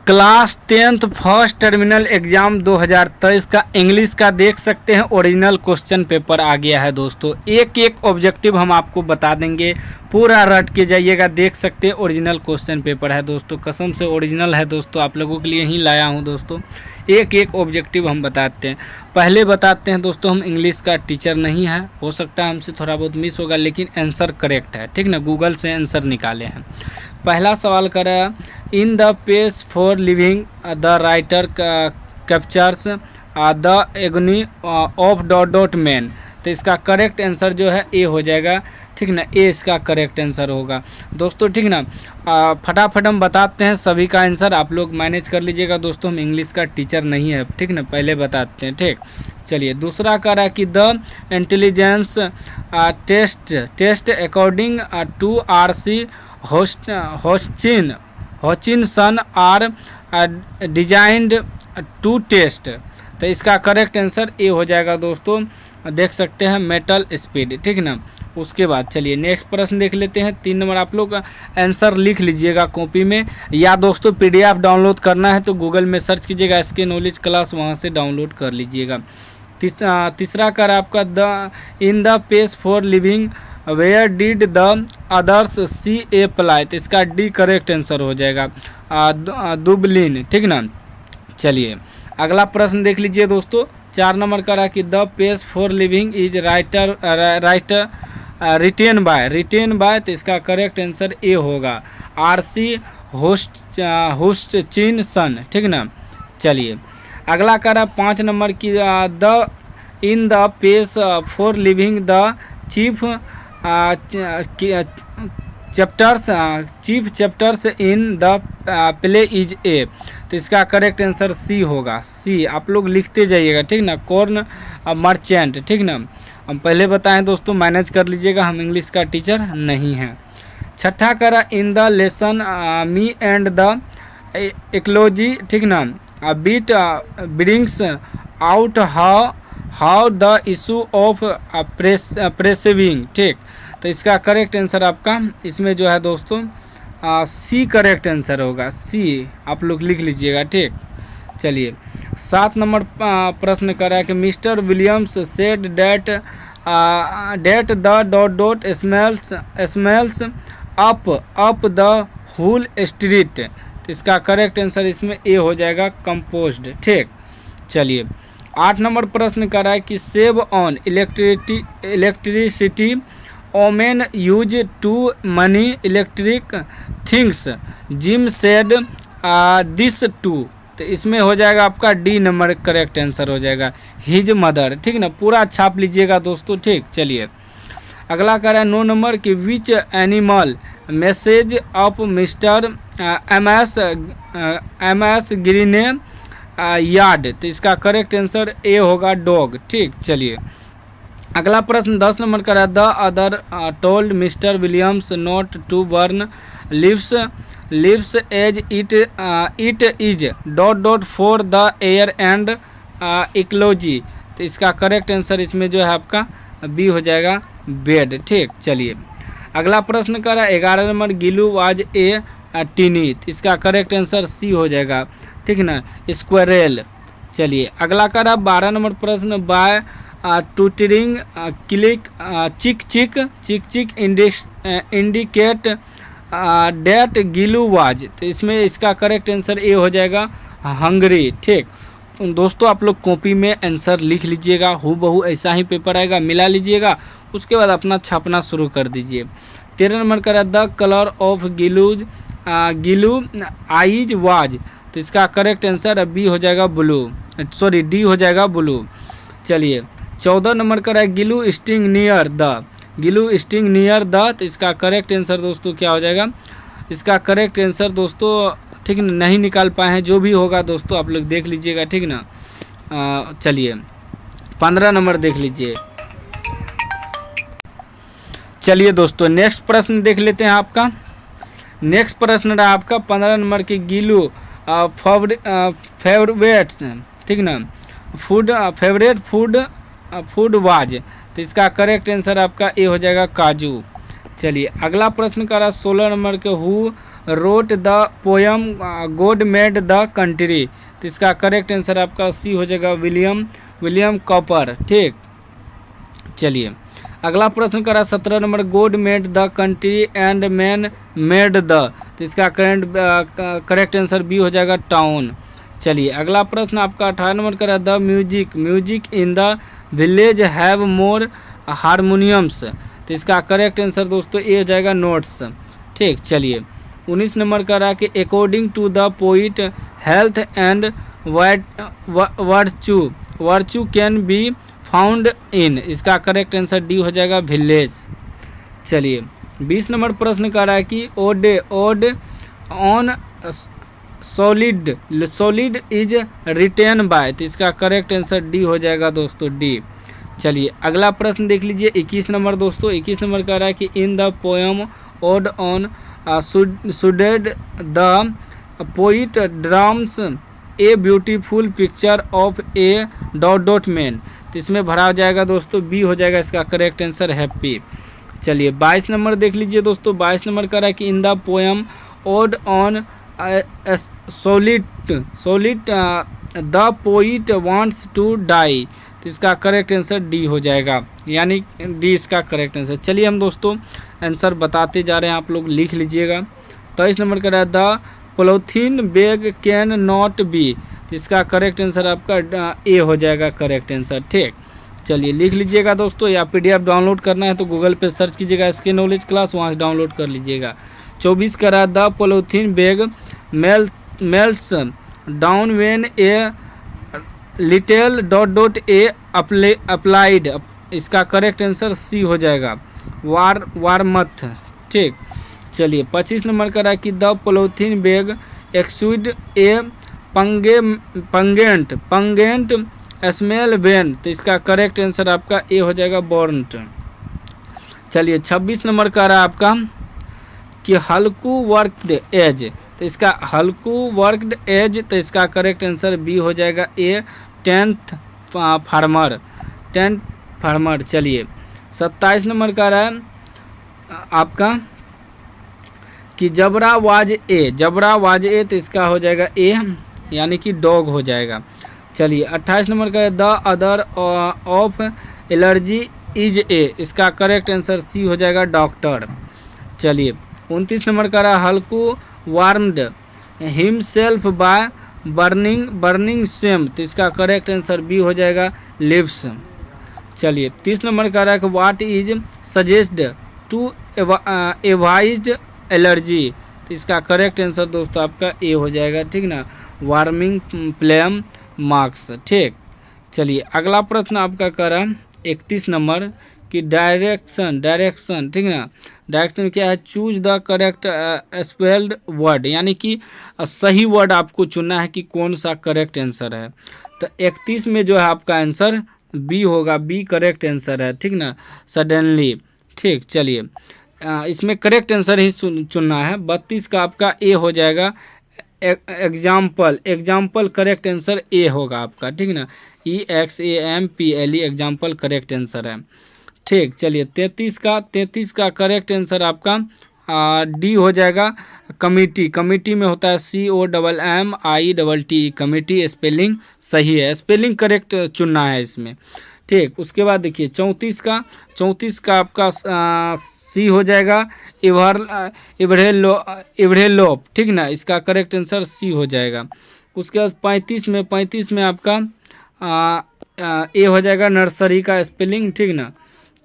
Class 10th first terminal exam 2023 का English का देख सकते हैं ओरिजिनल क्वेश्चन पेपर आ गया है दोस्तों। एक एक ऑब्जेक्टिव हम आपको बता देंगे, पूरा रट के जाइएगा। देख सकते हैं ओरिजिनल क्वेश्चन पेपर है दोस्तों, कसम से ओरिजिनल है दोस्तों, आप लोगों के लिए ही लाया हूं दोस्तों। एक एक ऑब्जेक्टिव हम बताते हैं। पहले बताते हैं दोस्तों, हम इंग्लिश का टीचर नहीं है, हो सकता है हमसे थोड़ा बहुत मिस होगा, लेकिन आंसर करेक्ट है, ठीक ना। गूगल से आंसर निकाले हैं। पहला सवाल करा, in the page for living the writer captures the agony of dot dot man. तो इसका करेक्ट आंसर जो है ए हो जाएगा, ठीक ना। ए इसका करेक्ट आंसर होगा दोस्तों, ठीक ना। फटाफट हम बताते हैं सभी का आंसर, आप लोग मैनेज कर लीजिएगा दोस्तों। हम इंग्लिश का टीचर नहीं है, ठीक ना, पहले बताते हैं, ठीक। चलिए दूसरा करा कि the intelligence test according to RC Hutchinson are designed to test. तो इसका करेक्ट आंसर ए हो जाएगा दोस्तों, देख सकते हैं मेटल स्पीड, ठीक ना। उसके बाद चलिए नेक्स्ट प्रश्न देख लेते हैं। 3 नंबर आप लोग आंसर लिख लीजिएगा कॉपी में, या दोस्तों PDF डाउनलोड करना है तो गूगल में सर्च कीजिएगा SK नॉलेज क्लास, वहाँ से डाउनलोड कर लीजिएगा। तीसरा कर आपका the in the page for living where did the others see a ply. तो इसका डी करेक्ट आंसर हो जाएगा, दुबलिन, ठीक ना। चलिए अगला प्रश्न देख लीजिए दोस्तों। 4 नंबर का रहा कि the page for living is writer written by. तो इसका करेक्ट आंसर ए होगा, RC हॉचिनसन, ठीक ना। चलिए अगला का रहा 5 नंबर की the in the page for living the chief chapters in the play is a. तो इसका करेक्ट आंसर सी होगा, सी। आप लोग लिखते जाइएगा, ठीक ना। कॉर्न मर्चेंट, ठीक ना। हम पहले बताएं दोस्तों, मैनेज कर लीजिएगा, हम इंग्लिश का टीचर नहीं हैं। छठा करा in the lesson me and the ecology, ठीक ना। Beat brings out how the issue of perceiving, ठीक। तो इसका करेक्ट आंसर आपका इसमें जो है दोस्तों सी करेक्ट आंसर होगा, सी। आप लोग लिख लीजिएगा, ठीक। चलिए 7 नंबर प्रश्न कर रहा है कि Mr Williams said that the dot dot smells up the whole street. तो इसका करेक्ट आंसर इसमें ए हो जाएगा, कंपोस्ड, ठीक। चलिए 8 नंबर प्रश्न कर रहा है कि save on electricity omen use too many electric things Jim said this to. तो इसमें हो जाएगा आपका डी नंबर करेक्ट आंसर हो जाएगा, हिज मदर, ठीक ना। पूरा छाप लीजिएगा दोस्तों, ठीक। चलिए अगला कह रहा है 9 नंबर की which animal message of mister M S Greene yard. तो इसका करेक्ट आंसर ए होगा, डॉग, ठीक। चलिए अगला प्रश्न 10 नंबर का the other told Mr Williams not to burn leaves as it is dot dot for the air and ecology. तो इसका करेक्ट आंसर इसमें जो है आपका बी हो जाएगा, बेड, ठीक। चलिए अगला प्रश्न का 11 नंबर गिलू वाज ए टीनी। इसका करेक्ट आंसर सी हो जाएगा, ठीक ना, स्क्वायरल। चलिए अगला का 12 नंबर प्रश्न बाय टूटरिंग क्लिक चिक चिक इंडिकेट डेट गिलू वाज। तो इसमें इसका करेक्ट आंसर ए हो जाएगा, हंगरी, ठीक। दोस्तों आप लोग कॉपी में आंसर लिख लीजिएगा, हूबहू ऐसा ही पेपर आएगा, मिला लीजिएगा, उसके बाद अपना छापना शुरू कर दीजिए। 13 नंबर का the colour of Gillu ice was. तो इसका करेक्ट आंसर बी हो जाएगा, ब्लू, सॉरी डी हो जाएगा, ब्लू। चलिए 14 नंबर का है गिलू स्टिंग नियर द। तो इसका करेक्ट आंसर दोस्तों क्या हो जाएगा, इसका करेक्ट आंसर दोस्तों, ठीक ना, नहीं निकाल पाए हैं, जो भी होगा दोस्तों आप लोग देख लीजिएगा, ठीक ना। चलिए 15 नंबर देख लीजिए। चलिए दोस्तों नेक्स्ट प्रश्न देख लेते हैं। आपका नेक्स्ट प्रश्न रहा आपका 15 नंबर की गिलू फेवरेट, ठीक ना, फेवरेट फूड वाज। तो इसका करेक्ट आंसर आपका ए हो जाएगा, काजू। चलिए अगला प्रश्न का रहा 16 नंबर के who wrote the poem God made the country. तो इसका करेक्ट आंसर आपका सी हो जाएगा विलियम कॉपर। ठीक, चलिए अगला प्रश्न करा 17 number, God made the country and man made the. तो इसका करेक्ट आंसर बी हो जाएगा टाउन। चलिए अगला प्रश्न आपका 18 नंबर करा the music in the village have more harmoniums. तो इसका करेक्ट आंसर दोस्तों ए हो जाएगा नोट्स। ठीक, चलिए 19 नंबर का रहा कि according to the poet health and virtue can be found in. इसका करेक्ट आंसर डी हो जाएगा विलेज। चलिए 20 नंबर प्रश्न का रहा है कि odd on solid is written by. तो इसका करेक्ट आंसर डी हो जाएगा दोस्तों डी। चलिए अगला प्रश्न देख लीजिए 21 नंबर दोस्तों। 21 नंबर का रहा है कि in the poem ode on solitude the poet draws a beautiful picture of a dot man. तो इसमें भरा जाएगा दोस्तों बी हो जाएगा इसका करेक्ट आंसर हैप्पी। चलिए 22 नंबर देख लीजिए दोस्तों। 22 नंबर का रहा है कि in the poem ode on solitude the poet wants to die. तो इसका करेक्ट आंसर डी हो जाएगा, यानी डी इसका करेक्ट आंसर। चलिए हम दोस्तों आंसर बताते जा रहे हैं, आप लोग लिख लीजिएगा। 23 नंबर का रहा है the polythene bag can not be. तो इसका करेक्ट आंसर आपका ए हो जाएगा करेक्ट आंसर। ठीक, चलिए लिख लीजिएगा दोस्तों। या PDF डाउनलोड करना है तो गूगल पे सर्च कीजिएगा इसके नॉलेज क्लास, वहाँ से डाउनलोड कर लीजिएगा। 24 का रहा the polythene bag melts down when a little dot A applied. इसका करेक्ट आंसर सी हो जाएगा वारमथ। ठीक, चलिए 25 नंबर का रहा कि the polythene bag exude a pungent smell when. तो इसका करेक्ट आंसर आपका ए हो जाएगा बॉर्न्ट। चलिए 26 नंबर का रहा आपका कि हल्कू वर्कड एज। तो इसका हल्कू वर्कड एज, तो इसका करेक्ट आंसर बी हो जाएगा ए टेंथ फार्मर। चलिए 27 नंबर का रहा है आपका कि जबरा वाज ए। तो इसका हो जाएगा ए, यानी कि डॉग हो जाएगा। चलिए 28 नंबर का the other of allergy is a. इसका करेक्ट आंसर सी हो जाएगा डॉक्टर। चलिए 29 नंबर का रहा Halku warmed himself by burning same. तो इसका करेक्ट आंसर बी हो जाएगा लिव्स। चलिए 30 नंबर का रहा है what is suggest to avoid allergy. तो इसका करेक्ट आंसर दोस्तों आपका ए हो जाएगा। ठीक ना, वार्मिंग फ्लेम मार्क्स। ठीक, चलिए अगला प्रश्न आपका करा 31 नंबर कि डायरेक्शन। ठीक ना, डायरेक्शन क्या है, choose the correct spelled word, यानी कि सही वर्ड आपको चुनना है कि कौन सा करेक्ट आंसर है। तो 31 में जो है आपका आंसर बी होगा, बी करेक्ट आंसर है। ठीक ना, सडनली। ठीक, चलिए इसमें करेक्ट आंसर ही चुनना है। 32 का आपका ए हो जाएगा एग्जाम्पल करेक्ट आंसर ए होगा आपका। ठीक ना, EXAMPLE एग्जाम्पल करेक्ट आंसर है। ठीक, चलिए 33 का करेक्ट आंसर आपका डी हो जाएगा कमिटी में होता है COMMITT कमिटी। स्पेलिंग सही है, स्पेलिंग करेक्ट चुनना है इसमें। ठीक, उसके बाद देखिए 34 का आपका सी हो जाएगा इवरेलोप। ठीक ना, इसका करेक्ट आंसर सी हो जाएगा। उसके बाद 35 में आपका ए हो जाएगा नर्सरी का स्पेलिंग। ठीक ना,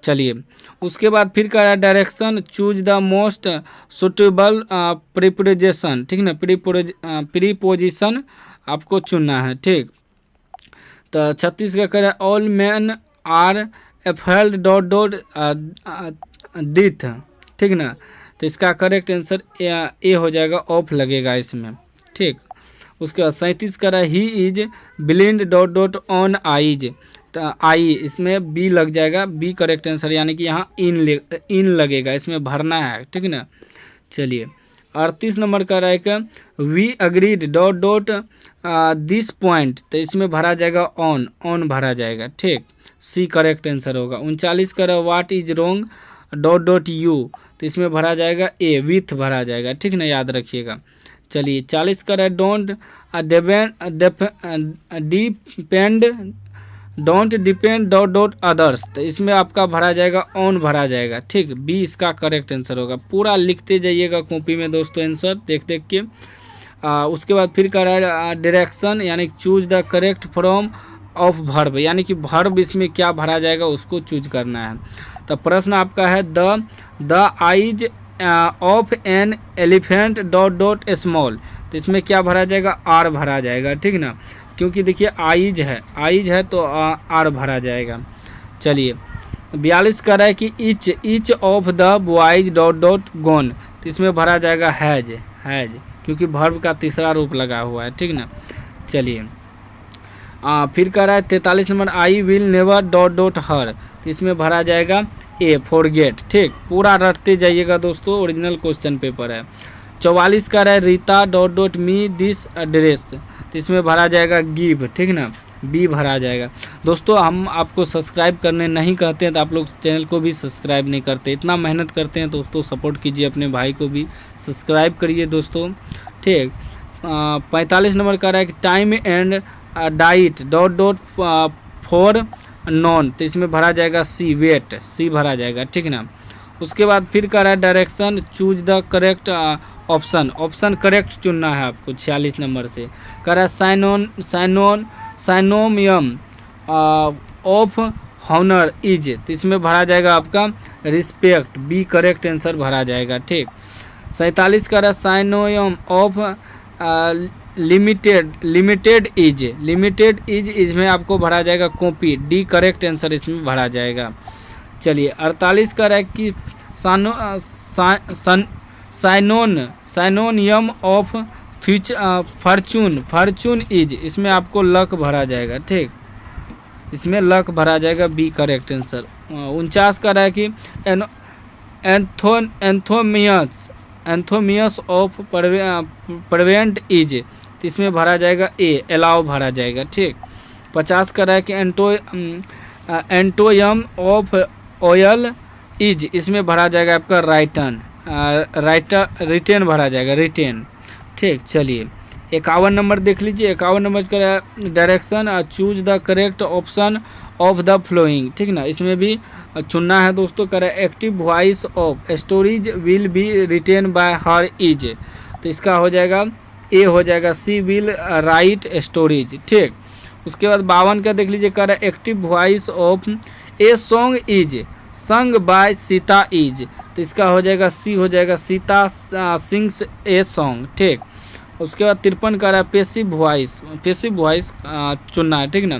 चलिए उसके बाद फिर का direction choose the most suitable preposition. ठीक ना, प्रीपोजिशन आपको चुनना है। ठीक, तो 36 का करें all man are afraid dot death. ठीक ना, तो इसका करेक्ट आंसर ए हो जाएगा, ऑफ लगेगा इसमें। ठीक, उसके बाद 37 का he is blind dot on eyes. तो आई इसमें बी लग जाएगा, बी करेक्ट आंसर, यानी कि यहाँ इन लगेगा, इसमें भरना है। ठीक ना, चलिए 38 नंबर का रहेगा we agreed dot this point. तो इसमें भरा जाएगा ऑन भरा जाएगा। ठीक, सी करेक्ट आंसर होगा। 39 का what is wrong dot U. तो तो इसमें भरा जाएगा ए, विथ भरा जाएगा, ठीक ना, याद रखिएगा। चलिए 40 का है don't depend dot dot others, तो इसमें आपका भरा जाएगा ऑन भरा जाएगा, ठीक। बी इसका करेक्ट आंसर होगा। पूरा लिखते जाइएगा कॉपी में दोस्तों आंसर देख देख के। उसके बाद फिर कर रहा है डायरेक्शन, यानी choose the correct form of verb, यानी कि वर्ब इसमें क्या भरा जाएगा उसको चूज करना है। तो प्रश्न आपका है the eyes of an elephant dot dot small, तो इसमें क्या भरा जाएगा, आर भरा जाएगा, ठीक ना, क्योंकि देखिए आइज है तो आर भरा जाएगा। चलिए 42 का रहा है कि each of the boys dot dot gone, तो इसमें भरा जाएगा हैज, क्योंकि वर्ब का तीसरा रूप लगा हुआ है, ठीक ना। चलिए फिर कह रहा है 43 number I will never dot dot her, तो इसमें भरा जाएगा ए, फॉरगेट, ठीक। पूरा रटते जाइएगा दोस्तों, ओरिजिनल क्वेश्चन पेपर है। 44 का रहा है Rita dot dot me this dress, तो इसमें भरा जाएगा गिव, ठीक ना, बी भरा जाएगा। दोस्तों हम आपको सब्सक्राइब करने नहीं कहते हैं, तो आप लोग चैनल को भी सब्सक्राइब नहीं करते, इतना मेहनत करते हैं दोस्तों, सपोर्ट कीजिए, अपने भाई को भी सब्सक्राइब करिए दोस्तों, ठीक। 45 नंबर का रहा है कि time and diet dot dot for non, तो इसमें भरा जाएगा सी, वेट, सी भरा जाएगा, ठीक ना। उसके बाद फिर कह रहा है direction choose the correct option correct चुनना है आपको 46 नंबर से। कह रहा है साइनोमियम ऑफ हॉनर इज, तो इसमें भरा जाएगा आपका रिस्पेक्ट, बी करेक्ट आंसर भरा जाएगा, ठीक। 47 का रहा है साइनोयम ऑफ लिमिटेड इज, इसमें आपको भरा जाएगा कॉपी, डी करेक्ट आंसर इसमें भरा जाएगा। चलिए 48 का रहा है कि साइनोनियम ऑफ फॉर्चून इज, इसमें आपको लक भरा जाएगा, ठीक, इसमें लक भरा जाएगा, बी करेक्ट आंसर। 49 का रहा है कि एंथोमियस ऑफ प्रिवेंट इज, तो इसमें भरा जाएगा ए, अलाउ भरा जाएगा, ठीक। 50 का रहा है कि एंटोयम ऑफ ऑयल इज, इसमें भरा जाएगा आपका रिटेन भरा जाएगा, रिटेन, ठीक। चलिए 51 नंबर देख लीजिए। 51 नंबर का direction choose the correct option of the following, ठीक ना, इसमें भी चुनना है दोस्तों। करे active voice of storage will be written by her is, तो इसका हो जाएगा ए, हो जाएगा सी विल राइट स्टोरेज, ठीक। उसके बाद 52 का देख लीजिए। करे active voice of a song is sung by Sita is, तो इसका हो जाएगा सी, हो जाएगा सीता सिंग्स ए सॉन्ग, ठीक। उसके बाद 53 का रहा है पेसिव वॉइस चुनना है, ठीक ना।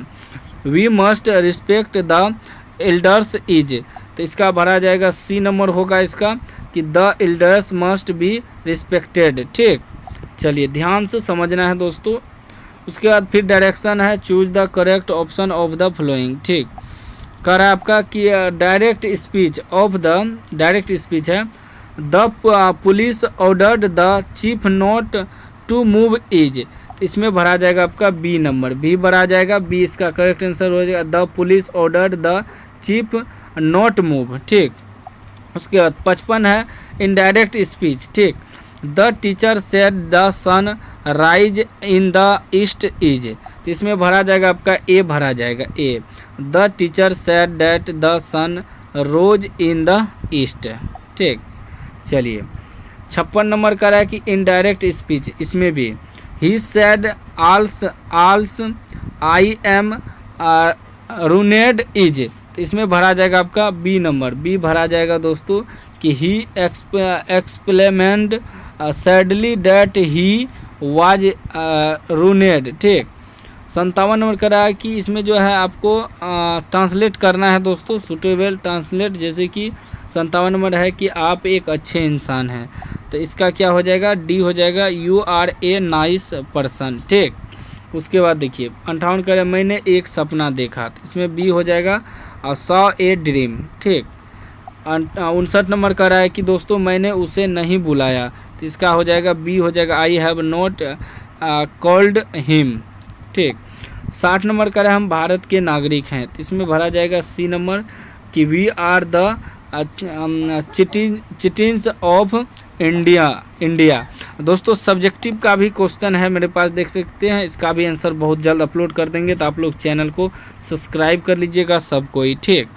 We must respect the elders is, तो इसका भरा जाएगा सी नंबर होगा इसका, कि the elders must be respected, ठीक। चलिए ध्यान से समझना है दोस्तों। उसके बाद फिर डायरेक्शन है choose the correct option of the following, ठीक। कर रहा है आपका कि डायरेक्ट स्पीच है the police ordered the chief not to move is, तो इसमें भरा जाएगा आपका बी नंबर, बी भरा जाएगा, बी इसका करेक्ट आंसर हो जाएगा। The police ordered the chief not move, ठीक। उसके बाद 55 है इनडायरेक्ट स्पीच, ठीक। The teacher said the sun rise in the east is, तो इसमें भरा जाएगा आपका ए भरा जाएगा, A. The teacher said that the sun rose in the east, ठीक। चलिए 56 नंबर का रहा है कि इनडायरेक्ट स्पीच, इसमें भी he said alas I am ruined is, तो इसमें भरा जाएगा आपका बी नंबर, बी भरा जाएगा दोस्तों, कि ही एक्सप्लेमेंड सैडली डैट ही वाज रूनेड, ठीक। 57 नंबर का रहा है कि इसमें जो है आपको ट्रांसलेट करना है दोस्तों, सुटेबल ट्रांसलेट, जैसे कि 57 नंबर है कि आप एक अच्छे इंसान हैं, तो इसका क्या हो जाएगा, डी हो जाएगा, you are a nice person, ठीक। उसके बाद देखिए 58 का है मैंने एक सपना देखा, तो इसमें बी हो जाएगा, और सॉ ए ड्रीम, ठीक। 59 नंबर का रहा है कि दोस्तों मैंने उसे नहीं बुलाया, तो इसका हो जाएगा बी हो जाएगा, I have not called him, ठीक। 60 नंबर का रहा है हम भारत के नागरिक हैं, तो इसमें भरा जाएगा सी नंबर, कि we are the citizens of India. दोस्तों सब्जेक्टिव का भी क्वेश्चन है मेरे पास, देख सकते हैं, इसका भी आंसर बहुत जल्द अपलोड कर देंगे, तो आप लोग चैनल को सब्सक्राइब कर लीजिएगा सब कोई, ठीक।